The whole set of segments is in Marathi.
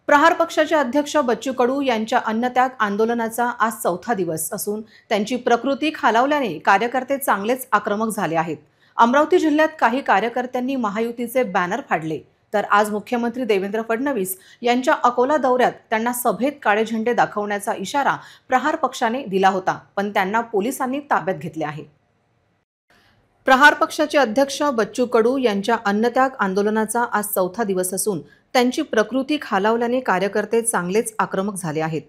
प्रहार पक्षाचे अध्यक्ष बच्चू कडू यांच्या अन्नत्याग आंदोलनाचा आज चौथा दिवस असून त्यांची प्रकृती खालावल्याने कार्यकर्ते चांगलेच आक्रमक झाले आहेत। अमरावती जिल्ह्यात काही कार्यकर्त्यांनी महायुतीचे बॅनर फाडले, तर आज मुख्यमंत्री देवेंद्र फडणवीस यांच्या अकोला दौऱ्यात त्यांना सभेत काळे झेंडे दाखवण्याचा इशारा प्रहार पक्षाने दिला होता, पण त्यांना पोलिसांनी ताब्यात घेतले आहे। प्रहार पक्षाचे अध्यक्ष बच्चू कडू यांच्या अन्नत्याग आंदोलनाचा आज चौथा दिवस असून त्यांची प्रकृती खालावल्याने कार्यकर्ते चांगलेच आक्रमक झाले आहेत।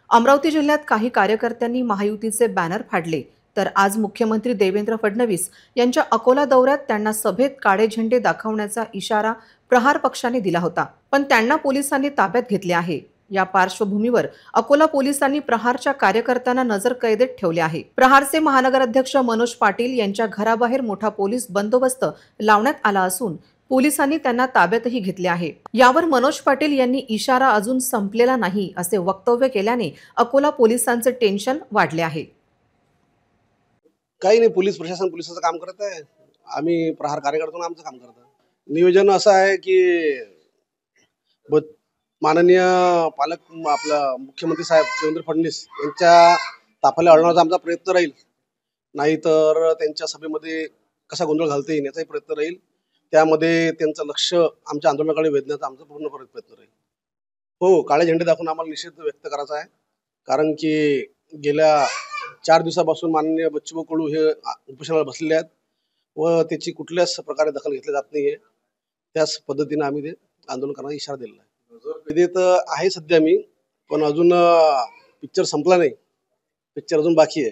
अमरावती जिल्ह्यात काही कार्यकर्त्यांनी महायुतीचे बॅनर फाडले, तर आज मुख्यमंत्री देवेंद्र फडणवीस यांच्या अकोला दौऱ्यात त्यांना सभेत काळे झेंडे दाखवण्याचा इशारा प्रहार पक्षाने दिला होता, पण त्यांना पोलिसांनी ताब्यात घेतले आहे। या पार्श्वभूमीवर अकोला पोलिसांनी प्रहारच्या कार्यकर्त्यांना नजरकैदेत ठेवले आहे। प्रहारचे महानगर अध्यक्ष मनोज पाटील यांच्या घराबाहेर मोठा पोलीस बंदोबस्त लावण्यात आला असून पोलिसांनी त्यांना ताब्यातही घेतले आहे। यावर मनोज पाटील यांनी इशारा अजून संपलेला नाही असे वक्तव्य केल्याने अकोला पोलिसांचे टेन्शन वाढले आहे। काही नाही, पोलीस प्रशासन पोलिसाचं काम करत आहे, आम्ही प्रहार कार्यकर्त्यांना आमचं काम करतो। नियोजन असं आहे की माननीय पालक आपला मुख्यमंत्री साहेब देवेंद्र फडणवीस यांच्या ताफ्याला अडवण्याचा आमचा प्रयत्न राहील, नाहीतर त्यांच्या सभेमध्ये कसा गोंधळ घालता येईल याचाही प्रयत्न राहील। त्यामध्ये त्यांचं लक्ष आमच्या आंदोलनाकडे वेधण्याचा आमचा पूर्ण प्रयत्न राहील। हो, काळे झेंडे दाखवून आम्हाला निषेध व्यक्त करायचा आहे, कारण की गेल्या 4 दिवसापासून माननीय बच्चू कडू हे उपोषणाला बसलेले आहेत व त्याची कुठल्याच प्रकारे दखल घेतली जात नाहीये। त्याच पद्धतीने आम्ही ते आंदोलन करण्याचा इशारा दिलेला आहे। विधेयक आहे सध्या मी, पण अजून पिक्चर संपला नाही, पिक्चर अजून बाकी आहे।